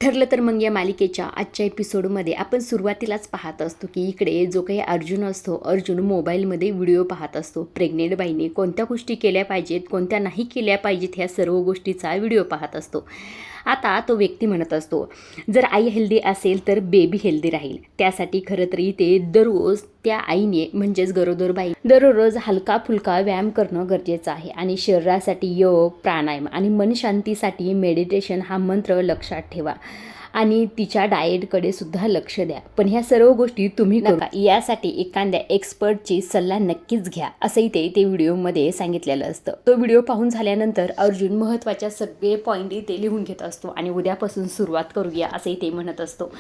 ठरलं तर मग या मालिकेच्या आजच्या एपिसोडमध्ये आपण सुरुवातीलाच पाहत असतो की इकडे जो काही अर्जुन असतो, अर्जुन मोबाईलमध्ये व्हिडिओ पाहत असतो. प्रेग्नेंट बाईने कोणत्या गोष्टी केल्या पाहिजेत, कोणत्या नाही केल्या पाहिजेत, ह्या सर्व गोष्टीचा व्हिडिओ पाहत असतो. आता तो व्यक्ती म्हणत असतो, जर आई हेल्दी असेल तर बेबी हेल्दी राहील. त्यासाठी खरं तर इथे दररोज त्या आईने म्हणजेच गरोदर बाई दररोज हलका फुलका व्यायाम करणं गरजेचं आहे. आणि शरीरासाठी योग, प्राणायाम आणि मन शांतीसाठी मेडिटेशन हा मंत्र लक्षात ठेवा. आणि तिच्या डाएटकडे सुद्धा लक्ष द्या. पण ह्या सर्व गोष्टी तुम्ही नका, यासाठी एखाद्या एक्सपर्टची सल्ला नक्कीच घ्या, असंही ते व्हिडिओमध्ये सांगितलेलं असतं. तो व्हिडिओ पाहून झाल्यानंतर अर्जुन महत्त्वाच्या सगळे पॉईंट इथे लिहून घेत असतो आणि उद्यापासून सुरुवात करूया असंही ते म्हणत असतो.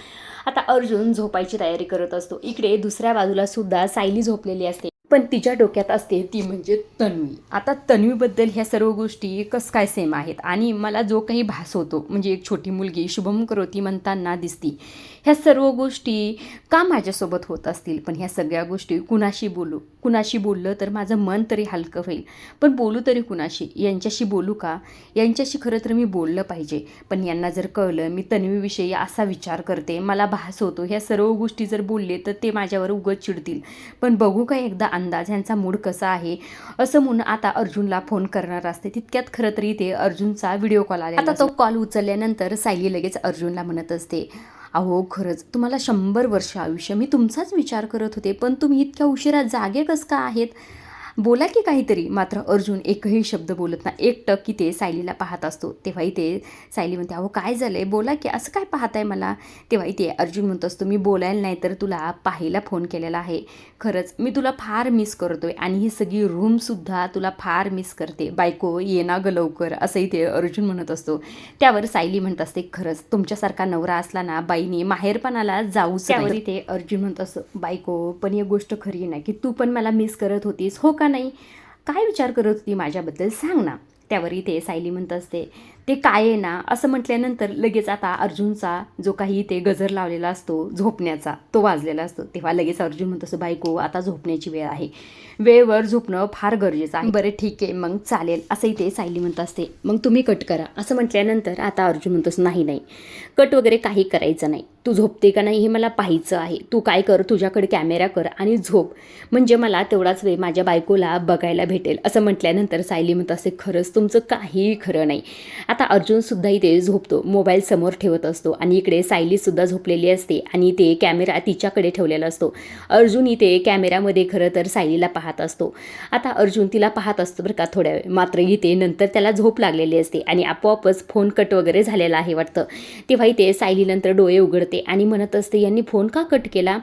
आता अर्जुन झोपायची तयारी करत असतो. इकडे दुसऱ्या बाजूला सुद्धा सायली झोपलेली असते, पण तिच्या डोक्यात असते ती म्हणजे तन्वी. आता तन्वीबद्दल ह्या सर्व गोष्टी कसं काय सेम आहेत आणि मला जो काही भास होतो म्हणजे एक छोटी मुलगी शुभम करोती म्हणताना दिसती, ह्या सर्व गोष्टी का माझ्यासोबत होत असतील. पण ह्या सगळ्या गोष्टी कुणाशी बोललं तर माझं मन तरी हलकं होईल. पण बोलू तरी कुणाशी, यांच्याशी बोलू का? यांच्याशी खरं तर मी बोललं पाहिजे. पण यांना जर कळलं मी तन्वीविषयी असा विचार करते, मला भास होतो, ह्या सर्व गोष्टी जर बोलले तर ते माझ्यावर उगाच चिडतील. पण बघू का एकदा अंदाज ह्यांचा मूड कसा आहे, असं म्हणून आता अर्जुनला फोन करणार असते. तितक्यात खरं तरी ते अर्जुनचा व्हिडिओ कॉल आला. आता तो कॉल उचलल्यानंतर सायली लगेच अर्जुनला म्हणत असते, अहो खरंच तुम्हाला 100 वर्ष आयुष्य, मी तुमचाच विचार करत होते, पण तुम्ही इतक्या उशिरा जागे कसं का आहेत, बोला की काहीतरी. मात्र अर्जुन एकही शब्द बोलत नाही. एकटक की ते सायलीला पाहत असतो. तेव्हाही ते सायली म्हणते, अहो काय झालंय, बोला की, असं काय पाहताय मला. तेव्हाही ते अर्जुन म्हणत असतो, मी बोलायला नाही तर तुला पाहायला फोन केलेला आहे. खरंच मी तुला फार मिस करतोय आणि ही सगळी रूमसुद्धा तुला फार मिस करते. बायको ये ना ग लवकर, असंही ते अर्जुन म्हणत असतो. त्यावर सायली म्हणत असते, खरंच तुमच्यासारखा नवरा असला ना बाईनी माहेरपणाला जाऊच. त्यावर ते अर्जुन म्हणत असतो, बायको पण ही गोष्ट खरी नाही की तू पण मला मिस करत होतीस हो का नाही, काय विचार करत होती माझ्याबद्दल सांग ना. त्यावर इथे सायली म्हणत असते, ते काय आहे ना, असं म्हटल्यानंतर लगेच आता अर्जुनचा जो काही ते गजर लावलेला असतो झोपण्याचा तो वाजलेला असतो. तेव्हा लगेच अर्जुन म्हणत असतो, बायको आता झोपण्याची वेळ आहे, वेळेवर झोपणं फार गरजेचं आहे. बरं ठीक आहे मग चालेल, असंही ते सायली म्हणत असते. मग तुम्ही कट करा, असं म्हटल्यानंतर आता अर्जुन म्हणतोस, नाही कट वगैरे काही करायचं नाही, तू झोपते का नाही हे मला पाहायचं आहे. तू काय कर, तुझ्याकडे कॅमेरा कर आणि झोप, म्हणजे मला तेवढाच वेळ माझ्या बायकोला बघायला भेटेल. असं म्हटल्यानंतर सायली म्हणत असते, खरंच तुमचं काहीही खरं नाही. आता अर्जुनसुद्धा इथे झोपतो, मोबाईल समोर ठेवत असतो आणि इकडे सायलीसुद्धा झोपलेली असते आणि ते कॅमेरा तिच्याकडे ठेवलेला असतो. अर्जुन इथे कॅमेरामध्ये खरं तर सायलीला पाहत असतो. आता अर्जुन तिला पाहत असतो बरं का थोड्या वेळ, मात्र इथे नंतर त्याला झोप लागलेली असते आणि आपोआपच फोन कट वगैरे झालेला आहे वाटतं. तेव्हा इथे सायली नंतर डोळे उघडते आणि म्हणत असते, यांनी फोन का कट केला,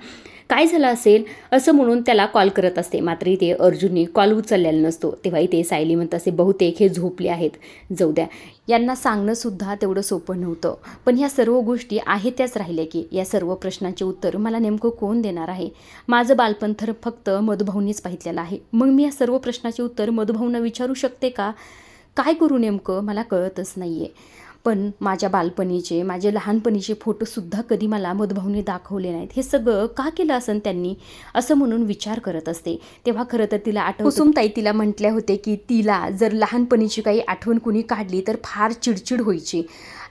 काय झालं असेल, असं म्हणून त्याला कॉल करत असते. मात्र इथे अर्जुनने कॉल उचललेला नसतो. तेव्हा इथे सायली म्हणत असते, बहुतेक हे झोपले आहेत, जाऊ द्या, यांना सांगणंसुद्धा तेवढं सोपं नव्हतं. पण ह्या सर्व गोष्टी आहेत त्याच राहिल्या की या सर्व प्रश्नांचे उत्तर मला नेमकं कोण देणार आहे. माझं बालपण तर फक्त मधुभाऊंनीच पाहितलेलं आहे, मग मी या सर्व प्रश्नाचे उत्तर मधुभाऊंना विचारू शकते का, काय करू नेमकं मला कळतच नाही आहे. पण माझ्या बालपणीचे, माझे लहानपणीचे फोटोसुद्धा कधी मला मधुभाऊंनी दाखवले नाहीत, हे सगळं का केलं असेल त्यांनी, असं म्हणून विचार करत असते. तेव्हा खरं तर तिला कुसुमताई तिला म्हटल्या होते की तिला जर लहानपणीची काही आठवण कुणी काढली तर फार चिडचिड व्हायची,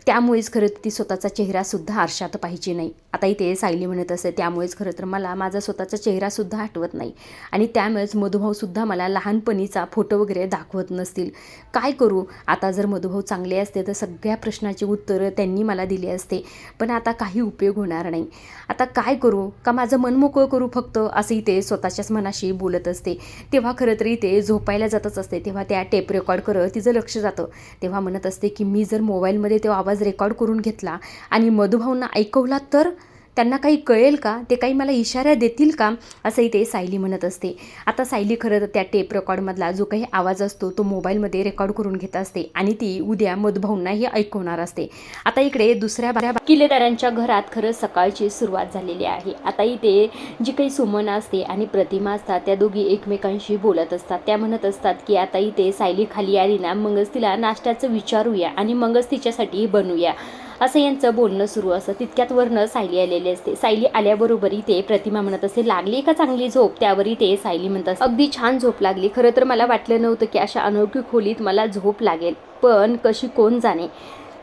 त्यामुळेच खरं ती स्वतःचा चेहरासुद्धा आरशात पाहिजे नाही. आता इथे सायली म्हणत असते, त्यामुळेच खरं तर मला माझा स्वतःचा चेहरासुद्धा आठवत नाही आणि त्यामुळेच मधुभाऊसुद्धा मला लहानपणीचा फोटो वगैरे दाखवत नसतील. काय करू आता, जर मधुभाऊ चांगले असते तर सगळ्या प्रश्नाची उत्तरं त्यांनी मला दिली असते, पण आता काही उपयोग होणार नाही. आता काय करू, का माझं मन मोकळं करू फक्त, असंही ते स्वतःच्याच मनाशी बोलत असते. तेव्हा खरं तरी ते झोपायला जातच असते. तेव्हा त्या टेप रेकॉर्ड करत तिचं लक्ष जातं. तेव्हा म्हणत असते की मी जर मोबाईलमध्ये तो आवाज रेकॉर्ड करून घेतला आणि मधुभाऊंना ऐकवला तर त्यांना काही कळेल का, ते काही मला इशारा देतील का, असंही ते सायली म्हणत असते. आता सायली खरं तर त्या टेप रेकॉर्डमधला जो काही आवाज असतो तो मोबाईलमध्ये रेकॉर्ड करून घेत असते आणि ती उद्या मधुभाऊंनाही ऐकवणार असते. आता इकडे दुसऱ्या किल्लेदारांच्या घरात खरं सकाळची सुरुवात झालेली आहे. आता इथे जी काही सुमन असते आणि प्रतिमा असतात त्या दोघी एकमेकांशी बोलत असतात. त्या म्हणत असतात की आता इथे सायली खाली आली ना, मगच तिला नाश्त्याचं विचारूया आणि मगच तिच्यासाठी बनवूया, असं यांचं बोलणं सुरू असतं. तितक्यात वरनं सायली आलेली असते. सायली आल्याबरोबर इथे प्रतिमा म्हणत असते, लागली का चांगली झोप. त्यावर इथे सायली म्हणत असते, अगदी छान झोप लागली, खरं तर मला वाटलं नव्हतं की अशा अनोळखी खोलीत मला झोप लागेल, पण कशी कोण जाणे.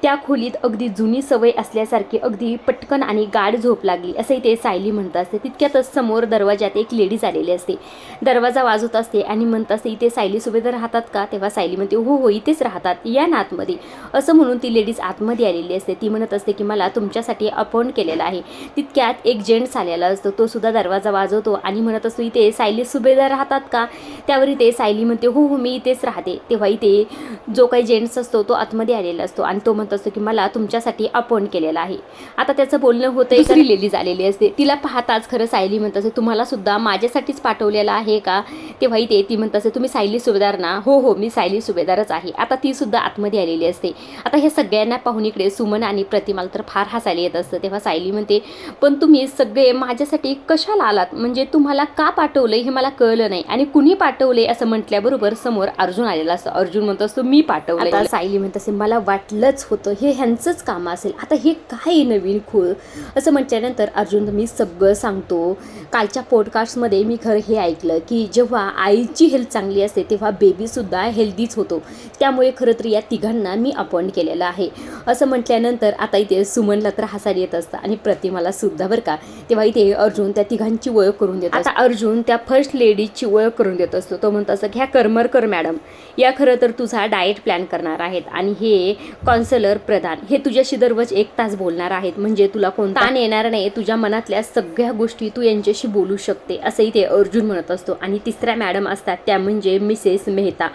त्या खोलीत अगदी जुनी सवय असल्यासारखी अगदी पटकन आणि गाढ झोप लागली असं इथे सायली म्हणत असते. तितक्यातच समोर दरवाजात एक लेडीज आलेली असते. दरवाजा वाजवत असते आणि म्हणत असते, इथे सायली सुभेदार राहतात का? तेव्हा सायली म्हणते, हो हो इथेच राहतात, या ना आतमध्ये. असं म्हणून ती लेडीज आतमध्ये आलेली असते. ती म्हणत असते की मला तुमच्यासाठी अपॉइंट केलेला आहे. तितक्यात एक जेंट्स आलेला असतो. तो सुद्धा दरवाजा वाजवतो आणि म्हणत असतो, इथे सायली सुभेदार राहतात का? त्यावर इथे सायली म्हणते, हो हो मी इथेच राहते. तेव्हा इथे जो काही जेंट्स असतो तो आतमध्ये आलेला असतो आणि तो म्हणत असतो की मला तुमच्यासाठी अपॉइंट केलेला आहे. आता त्याचं बोलणं होतं. दुसरी लेडीज आलेली असते. तिला पाहताच खरं सायली म्हणत असते, तुम्हाला सुद्धा माझ्यासाठीच पाठवलेला आहे का? तेव्हा इथे ती म्हणत असते, तुम्ही सायली सुभेदार ना? हो हो मी सायली सुभेदारच आहे. आता ती सुद्धा आतमध्ये आलेली असते. आता हे सगळ्यांना पाहून इकडे सुमन आणि प्रतिमाला तर फार हसायला येत असतं. तेव्हा सायली म्हणते, पण तुम्ही सगळे माझ्यासाठी कशाला आलात? म्हणजे तुम्हाला का पाठवलं हे मला कळलं नाही आणि कुणी पाठवले असं म्हटल्याबरोबर समोर अर्जुन आलेला असतो. अर्जुन म्हणत असतो, मी पाठवलं. आता सायली म्हणत असे, मला वाटलंच होतं हे ह्यांचंच काम असेल. आता हे काय नवीन खूळ असं म्हटल्यानंतर अर्जुन मी सगळं सांगतो. कालच्या पॉडकास्टमध्ये मी खरं हे ऐकलं की जेव्हा आईची हेल्थ चांगली असते तेव्हा बेबीसुद्धा हेल्दीच होतो. त्यामुळे खरं तर या तिघांना मी अपॉइंट केलेलं आहे असं म्हटल्यानंतर आता इथे सुमनला तर हसायला येत असतं आणि प्रतिमाला सुद्धा बरं का. तेव्हा इथे अर्जुन त्या तिघांची ओळख करून देतो. आता अर्जुन त्या फर्स्ट लेडीजची ओळख करून देत असतो. तो म्हणतो असं, ह्या करमरकर मॅडम या खरं तर तुझा डाएट प्लॅन करणार आहेत आणि हे काउन्सिलर प्रधान हे तुझ्याशी दररोज 1 तास बोलणार आहेत. म्हणजे तुला कोणता ताण येणार नाही. तुझ्या मनातल्या सगळ्या गोष्टी तू यांच्याशी बोलू शकते असं इथे अर्जुन म्हणत असतो. आणि तिसऱ्या मॅडम असतात त्या म्हणजे मिसेस मेहता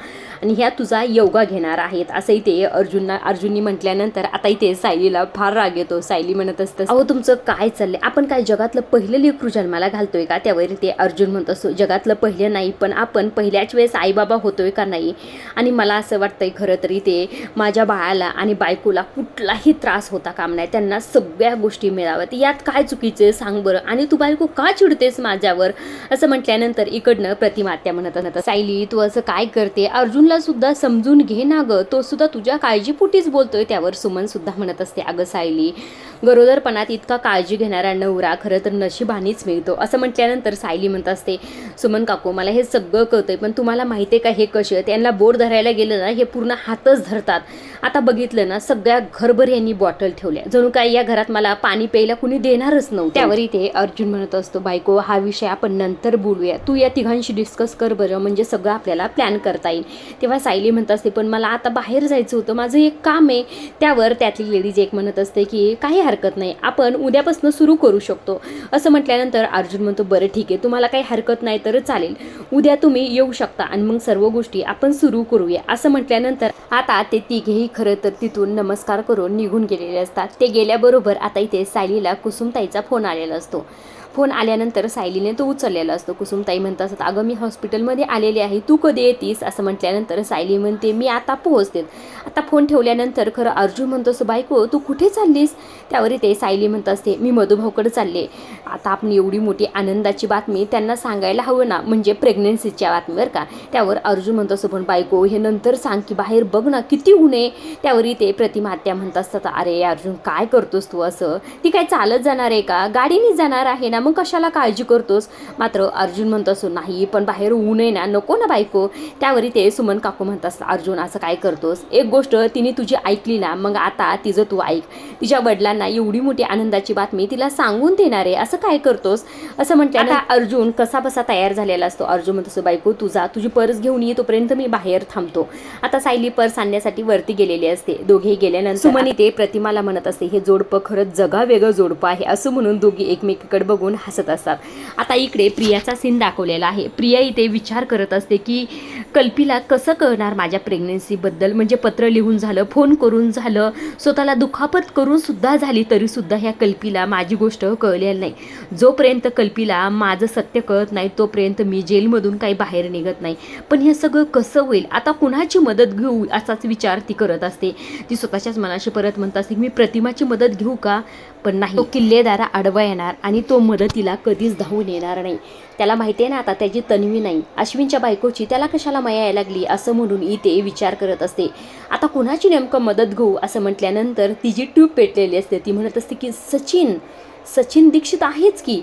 आणि ह्या तुझा योगा घेणार आहेत असं इथे अर्जुननी म्हटल्यानंतर आता इथे सायलीला फार राग येतो. सायली म्हणत असतं, अहो तुमचं काय चाललंय? आपण काय जगातलं पहिलं लेकरू जन्माला घालतोय का? त्यावर ते अर्जुन म्हणत असतो, जगातलं पहिलं नाही पण आपण पहिल्याच वेळेस आईबाबा होतोय का नाही? आणि मला असं वाटतंय खरं तरी ते माझ्या बाळाला आणि बायकोला कुठलाही त्रास होता काम नाही. त्यांना सगळ्या गोष्टी मिळाव्यात. यात काय चुकीचं सांग बरं? आणि तू बायको का चिडतेस माझ्यावर? असं म्हटल्यानंतर इकडनं प्रतिमा त्या म्हणत, सायली तू असं काय करते? अर्जुनला सुद्धा समजून घे ना गं, तो सुद्धा तुझ्या काळजीपोटीच बोलतोय. त्यावर सुमन सुद्धा म्हणत असते, अगं सायली गरोदरपणात इतका काळजी घेणारा नवरा खरं तर नशिबानीच मिळतो असं म्हटल्यानंतर सायली म्हणत असते, सुमन काकू मला हे सगळं कळतंय पण तुम्हाला माहिती आहे का हे कसे? त्यांना बोर धरायला गेलं ना हे पूर्ण हातच धरतात. आता बघितलं ना सगळ्या घरभर यांनी बॉटल ठेवल्या, जणू काय या घरात मला पाणी प्यायला कुणी देणारच नव्हतं. त्यावर इथे अर्जुन म्हणत असतो, बायको हा विषय आपण नंतर बोलूया, तू या तिघांशी डिस्कस कर बरं, म्हणजे सगळं आपल्याला प्लॅन करता येईल. तेव्हा सायली म्हणत असते, पण मला आता बाहेर जायचं होतं, माझं एक काम आहे. त्यावर त्यातली लेडीज एक म्हणत असते की काही हरकत नाही, आपण उद्यापासून सुरू करू शकतो. असं म्हटल्यानंतर अर्जुन म्हणतो, बरं ठीक आहे, तुम्हाला काही हरकत नाही तर चालेल, उद्या तुम्ही येऊ शकता आणि मग सर्व गोष्टी आपण सुरू करूया. असं म्हटल्यानंतर आता ते तिघेही खरं तर तिथून नमस्कार करून निघून गेलेले असतात. ते गेल्याबरोबर आता इथे सायलीला कुसुमताईचा फोन आलेला असतो. फोन आल्यानंतर सायलीने तो उचललेला असतो. कुसुमताई म्हणत असतात, अगं मी हॉस्पिटलमध्ये आलेली आहे, तू कधी येतीस? असं म्हटल्यानंतर सायली म्हणते, मी आता पोहोचते. आता फोन ठेवल्यानंतर खरं अर्जुन म्हणतो असं, बायको तू कुठे चाललीस? त्यावर ते सायली म्हणत असते, मी मधुभाऊकडे चालले. आता आपण एवढी मोठी आनंदाची बातमी त्यांना सांगायला हवं ना, म्हणजे प्रेग्नन्सीच्या बातमीवर का. त्यावर अर्जुन म्हणतो असं, पण बायको हे नंतर सांग की, बाहेर बघ ना किती ऊन आहे. त्यावर ते प्रतिमा आत्या म्हणत असतात, अरे अर्जुन काय करतोस तू असं? ती काय चालत जाणार आहे का? गाडीने जाणार आहे ना, मग कशाला काळजी करतोस? मात्र अर्जुन म्हणतो असो, नाही पण बाहेर ऊन आहे ना, नको ना बायको. त्यावर ते सुमन काकू म्हणत असतात, अर्जुन असं काय करतोस? एक गोष्ट तिने तुझी ऐकली ना, मग आता तिचं तू ऐक. तिच्या वडिलांना एवढी मोठी आनंदाची बातमी तिला सांगून देणार आहे, असं काय करतोस? असं म्हटलं. आता अर्जुन कसा बसा तयार झालेला असतो. अर्जुन म्हणतो, बायको तुझा तुझी पर्स घेऊन ये, तोपर्यंत मी बाहेर थांबतो. आता सायली पर्स आणण्यासाठी वरती गेलेली असते. दोघेही गेल्यानंतर सुमन ते प्रतिमाला म्हणत असते, हे जोडपं खरंच जगावेगळं जोडपं आहे. असं म्हणून दोघी एकमेकीकडे बघून हसत असतात. आता इकडे प्रियाचा सीन दाखवलेला आहे. प्रिया इथे विचार करत असते की कल्पीला कसं कळणार माझ्या प्रेग्नन्सीबद्दल, म्हणजे पत्र लिहून झालं, फोन करून झालं, स्वतःला दुखापत करून सुद्धा झाली तरी सुद्धा ह्या कल्पीला माझी गोष्ट कळलेली नाही. जोपर्यंत कल्पीला माझं सत्य कळत नाही तोपर्यंत मी जेलमधून काही बाहेर निघत नाही. पण हे सगळं कसं होईल? आता कुणाची मदत घेऊ असाच विचार ती करत असते. ती स्वतःच्याच मनाशी परत म्हणत असते, मी प्रतिमाची मदत घेऊ का? पण नाही, तो किल्लेदारा आडवा येणार आणि तो मदतीला कधीच धावून येणार नाही. त्याला माहिती आहे ना आता त्याची तन्वी नाही, अश्विनच्या बायकोची, त्याला कशाला माया यायला लागली असं म्हणून इथे विचार करत असते. आता कुणाची नेमकं मदत घेऊ असं म्हटल्यानंतर तिची ट्यूब पेटलेली असते. ती म्हणत असते की सचिन दीक्षित आहेच की,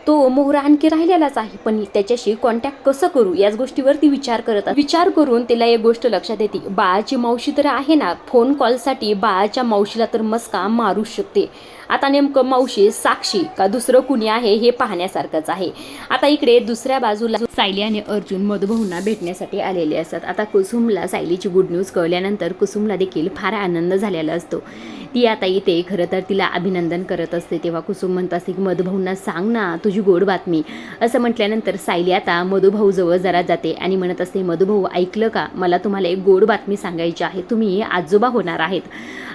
तो मोहरा आणखी राहिलेलाच आहे, पण त्याच्याशी कॉन्टॅक्ट कसं करू याच गोष्टीवर ती विचार करत विचार करून तिला एक गोष्ट लक्षात येते, बाळाची मावशी तर आहे ना, फोन कॉलसाठी बाळाच्या मावशीला तर मस्का मारू शकते. आता नेमकं मावशी साक्षी का दुसरं कुणी आहे हे पाहण्यासारखंच आहे. आता इकडे दुसऱ्या बाजूला सायली आणि अर्जुन मधुभाऊंना भेटण्यासाठी आलेले असतात. आता कुसुमला सायलीची गुड न्यूज कळल्यानंतर कुसुमला देखील फार आनंद झालेला असतो. ती आता इथे खरं तर तिला अभिनंदन करत असते. तेव्हा कुसुम म्हणत असते की मधुभाऊंना सांग ना तुझी गोड बातमी. असं म्हटल्यानंतर सायली आता मधुभाऊजवळ जरा जाते आणि म्हणत असते, मधुभाऊ ऐकलं का, मला तुम्हाला एक गोड बातमी सांगायची आहे, तुम्ही आजोबा होणार आहेत.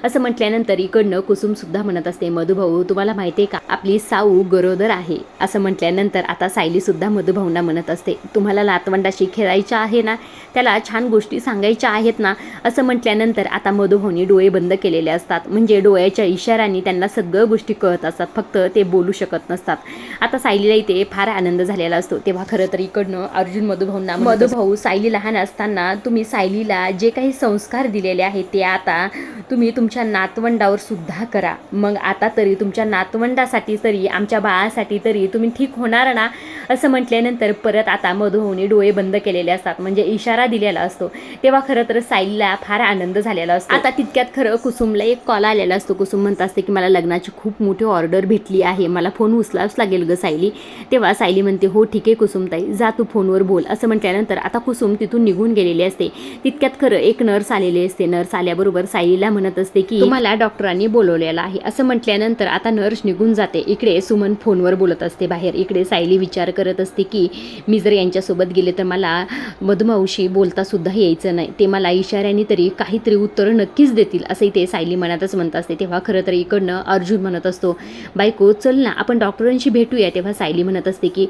असं म्हटल्यानंतर इकडनं कुसुमसुद्धा म्हणत असते, मधुभाऊ तुम्हाला माहिती आहे का, आपली साऊ गरोदर आहे. असं म्हटल्यानंतर आता सायलीसुद्धा मधुभाऊंना म्हणत असते, तुम्हाला नातवंडाशी खेळायचं आहे ना, त्याला छान गोष्टी सांगायच्या आहेत ना. असं म्हटल्यानंतर आता मधुभाऊनी डोळे बंद केलेले असतात, म्हणजे डोळ्याच्या इशाऱ्याने त्यांना सगळ्या गोष्टी कळत असतात, फक्त ते बोलू शकत नसतात. आता सायलीला इथे फार आनंद झालेला असतो. तेव्हा खरं तर इकडनं अर्जुन मधुभाऊंना, मधुभाऊ सायली लहान असताना तुम्ही सायलीला जे काही संस्कार दिलेले आहेत ते आता तुम्ही तुमच्या नातवंडावर सुद्धा करा. मग आता तरी तुमच्या नातवंडासाठी तरी आमच्या बाळासाठी तरी तुम्ही ठीक होणार ना. असं म्हटल्यानंतर परत आता मधुभाऊनी डोळे बंद केलेले असतात, म्हणजे इशारा दिलेला असतो. तेव्हा खरं तर सायलीला फार आनंद झालेला असतो. आता तितक्यात खरं कुसुमला एक कॉल आलेला असतो. कुसुम म्हणत असते की मला लग्नाची खूप मोठी ऑर्डर भेटली आहे, मला फोन उचलावंच लागेल ग सायली. तेव्हा सायली म्हणते, हो ठीक आहे कुसुमताई, जा तू फोनवर बोल. असं म्हटल्यानंतर आता कुसुम तिथून निघून गेलेली असते. तितक्यात खरं एक नर्स आलेली असते. नर्स आल्याबरोबर सायलीला म्हणत असते की तुम्हाला डॉक्टरांनी बोलवलेलं आहे. असं म्हटल्यानंतर आता नर्स निघून जाते. इकडे सुमन फोनवर बोलत असते बाहेर. इकडे सायली विचार करत असते की मी जर यांच्यासोबत गेले तर मला मधुमावशी बोलता सुद्धा यायचं नाही, ते मला इशाऱ्याने तरी काहीतरी उत्तर नक्कीच देतील, असंही ते सायली मनातच म्हणत असते. तेव्हा खरं तर इकडनं अर्जुन म्हणत असतो, बायको चल ना आपण डॉक्टरांशी भेटूया. तेव्हा सायली म्हणत असते की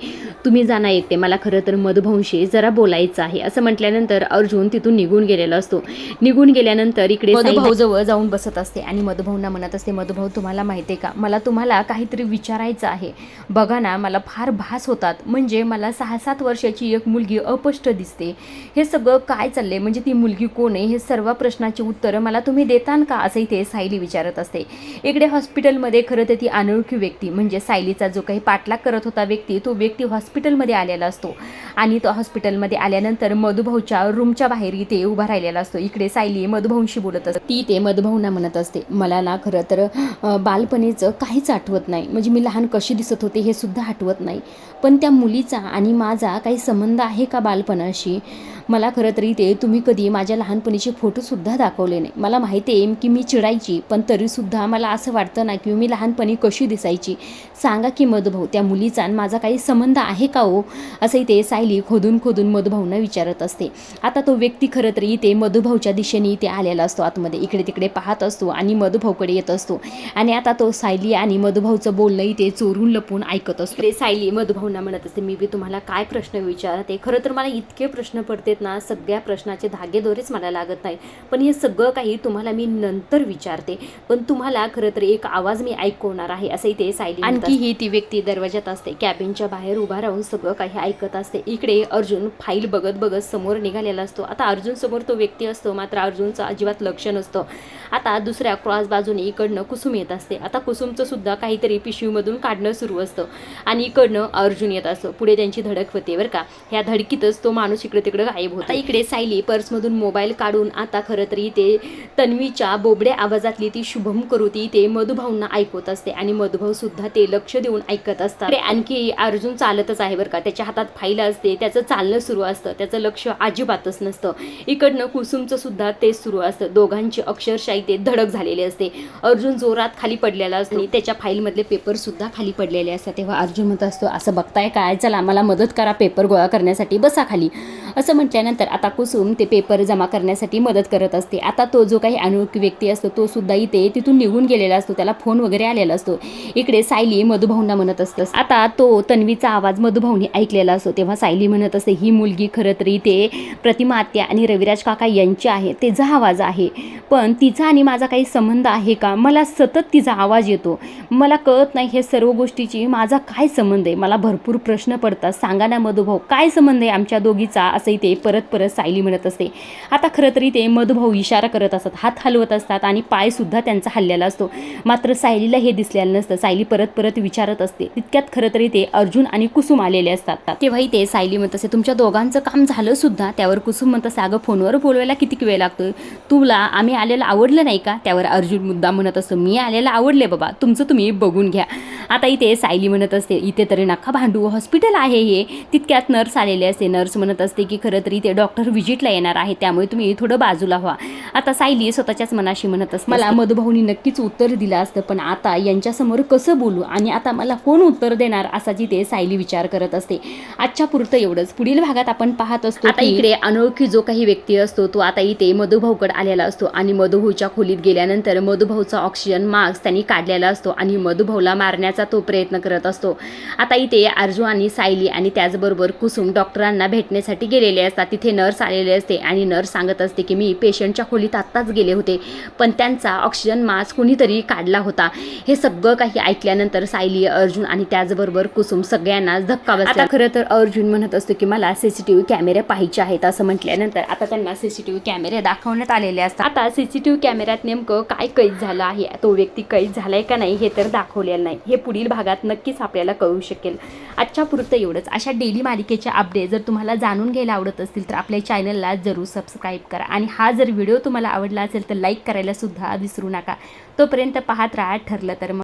तुम्ही जाणार येते, मला खरं तर मधुभाऊंशी जरा बोलायचं आहे. असं म्हटल्यानंतर अर्जुन तिथून निघून गेलेला असतो. निघून गेल्यानंतर इकडे मधुभाऊ जवळ जाऊन बसत असते आणि मधुभाऊंना म्हणत असते, मधुभाऊ तुम्हाला माहिती आहे का, मला तुम्हाला काहीतरी विचारायचं आहे. बघा ना मला फार भास होतात, म्हणजे मला 6-7 वर्षाची एक मुलगी अपष्ट दिसते, हे सगळं काय चाललंय, म्हणजे ती मुलगी कोण आहे, हे सर्व प्रश्नाची उत्तरं मला तुम्ही देतान का, असंही ते सायली विचारत असते. इकडे हॉस्पिटलमध्ये खरं तर ती अनोळखी व्यक्ती, म्हणजे सायलीचा जो काही पाठलाग करत होता व्यक्ती, तो व्यक्ती हॉस्पिटलमध्ये आलेला असतो आणि तो हॉस्पिटलमध्ये आल्यानंतर मधुभाऊच्या रूमच्या बाहेर इथे उभा राहिलेला असतो. इकडे सायली मधुभाऊंशी बोलत असते. ती ते मधुभाऊंना म्हणत असते, मला ना खरं तर बालपणीचं काहीच आठवत नाही, म्हणजे मी लहान कशी दिसत होते हे सुद्धा आठवत नाही, पण त्या मुलीचा आणि माझा काही संबंध आहे का बालपणाशी. मला खरं तरी ते तुम्ही कधी माझ्या लहानपणीचे फोटोसुद्धा दाखवले नाही. मला माहिती आहे की मी चिडायची, पण तरीसुद्धा मला असं वाटतं ना की मी लहानपणी कशी दिसायची. सांगा की मधुभाऊ त्या मुलीचा आणि माझा काही संबंध आहे का हो, असंही ते सायली खोदून खोदून मधुभाऊंना विचारत असते. आता तो व्यक्ती खरं तरी इथे मधुभाऊच्या दिशेने इथे आलेला असतो. आतमध्ये इकडे तिकडे पाहत असतो आणि मधुभाऊकडे येत असतो आणि आता तो सायली आणि मधुभाऊचं बोलणं इथे चोरून लपून ऐकत असतो. सायली मधुभाऊंना म्हणत असते, मी बी तुम्हाला काय प्रश्न विचारते, खरं तर मला इतके प्रश्न पडते ना, सगळ्या प्रश्नाचे धागेदोरेच मला लागत नाही, पण हे सगळं काही तुम्हाला मी नंतर विचारते, पण तुम्हाला खरं तर एक आवाज मी ऐकवणार आहे, असंही ते सायली. आणखी ही ती व्यक्ती दरवाजात असते, कॅबिनच्या बाहेर उभा राहून सगळं काही ऐकत असते. इकडे अर्जुन फाईल बघत बघत समोर निघालेला असतो. आता अर्जुन समोर तो व्यक्ती असतो, मात्र अर्जुनचं अजिबात लक्ष नसतं. आता दुसऱ्या क्रॉस बाजूने इकडनं कुसुम येत असते. आता कुसुमचं सुद्धा काहीतरी पिशवीमधून काढणं सुरू असतं आणि इकडनं अर्जुन येत असतो. पुढे त्यांची धडक होते बरं का. ह्या धडकीतच तो माणूस इकडे तिकडे गायब होता. इकडे सायली पर्समधून मोबाईल काढून आता खरं तरी ते तन्वीच्या बोबड्या आवाजातली ती शुभम करुती ते मधुभाऊंना ऐकवत असते आणि मधुभाऊ सुद्धा ते लक्ष देऊन ऐकत असतात. आणखी अर्जुन चालतच आहे बरं का, त्याच्या हातात फाईल असते, त्याचं चालणं सुरू असतं, त्याचं लक्ष अजिबातच नसतं. इकडनं कुसुमचं सुद्धा तेच सुरू असतं. दोघांची अक्षरशः ते धडक झालेली असते. अर्जुन जोरात खाली पडलेला असतो आणि त्याच्या फाईलमधले पेपर सुद्धा खाली पडलेले असतात. तेव्हा अर्जुन म्हणत असतो, असं बघताय काय, चला मला मदत करा पेपर गोळा करण्यासाठी, बसा खाली. असं म्हटल्यानंतर आता कुसुम ते पेपर जमा करण्यासाठी मदत करत असते. आता तो जो काही अनोळखी व्यक्ती असतो तो सुद्धा इथे तिथून निघून गेलेला असतो, त्याला फोन वगैरे आलेला असतो. इकडे सायली मधुभाऊंना म्हणत असते. आता तो तन्वीचा आवाज मधुभाऊंनी ऐकलेला असतो. तेव्हा सायली म्हणत असते, ही मुलगी खरं तरी ते प्रतिमा आत्या आणि रविराज काका यांची आहे, तिचा आवाज आहे, पण तिचा आणि माझा काही संबंध आहे का, मला सतत तिचा आवाज येतो, मला कळत नाही हे सर्व गोष्टीची माझा काय संबंध आहे, मला भरपूर प्रश्न पडतात, सांगा ना मधुभाऊ काय संबंध आहे आमच्या दोघीचा. असं इथे परत परत सायली म्हणत असते. आता खरं तरी ते मधुभाऊ इशारा करत असतात, हात हलवत असतात आणि पायसुद्धा त्यांचा हल्लेला असतो. मात्र सायलीला हे दिसलेलं नसतं. सायली परत परत विचारत असते. तितक्यात खरं तरी ते अर्जुन आणि कुसुम आलेले असतात. तेव्हाही ते सायली म्हणत असते, तुमच्या दोघांचं काम झालं सुद्धा. त्यावर कुसुम म्हणत असते, अगं फोनवर बोलवायला किती वेळ लागतोय, तुला आम्ही आलेलं आवडलं नाही का? त्यावर अर्जुन मुद्दा म्हणत असतो, मी आलेलं आवडले बाबा, तुमचं तुम्ही बघून घ्या. आता इथे सायली म्हणत असते, इथे तरी नका भांडू, हॉस्पिटल आहे हे. तितक्यात नर्स आलेले असते. नर्स म्हणत असते की खरं तरी ते डॉक्टर व्हिजिटला येणार आहे, त्यामुळे तुम्ही थोडं बाजूला व्हा. आता सायली स्वतःच्याच मनाशी म्हणत असते, मला मधुभाऊनी नक्कीच उत्तर दिलं असतं, पण आता यांच्यासमोर कसं बोलू आणि आता मला कोण उत्तर देणार, असा जी ते सायली विचार करत असते. आजच्या पुरतं एवढंच. पुढील भागात आपण पाहत असतो आता इकडे अनोळखी जो काही व्यक्ती असतो तो आता इथे मधुभाऊकडे आलेला असतो आणि मधुभाऊच्या खोलीत गेल्यानंतर मधुभाऊचा ऑक्सिजन मास्क त्यांनी काढलेला असतो आणि मधुभाऊला मारण्याचा तो प्रयत्न करत असतो. आता इथे अर्जुन आणि सायली आणि त्याचबरोबर कुसुम डॉक्टरांना भेटण्यासाठी गेलेले असतात. तिथे नर्स आलेले असते आणि नर्स सांगत असते की मी पेशंटच्या खोलीत आत्ताच गेले होते, पण त्यांचा ऑक्सिजन मास्क कुणीतरी काढला होता. हे सगळं काही ऐकल्यानंतर सायली, अर्जुन आणि त्याचबरोबर कुसुम सगळ्यांना धक्का बसला. आता खरं तर अर्जुन म्हणत असतो की मला सीसीटीव्ही कॅमेरे पाहिजे आहेत. असं म्हटल्यानंतर आता त्यांना सीसीटीव्ही कॅमेरे दाखवण्यात आलेले असतात. आता सीसीटीव्ही कॅमेऱ्यात नेमकं काय कैद झालं आहे, तो व्यक्ती कैद झालाय का नाही हे तर दाखवलेलं नाही. हे पुढील भागात नक्कीच आपल्याला कळू शकेल. आजच्या पुरतं एवढंच. अशा डेली मालिकेच्या अपडेट जर तुम्हाला जाणून घ्यायला आवडत असतील तर आपल्या चॅनलला जरूर सबस्क्राईब करा आणि हा जर व्हिडिओ तुम्हाला आवडला असेल तर लाईक करायला सुद्धा विसरू नका. तोपर्यंत पाहत राहा ठरलं तर मग.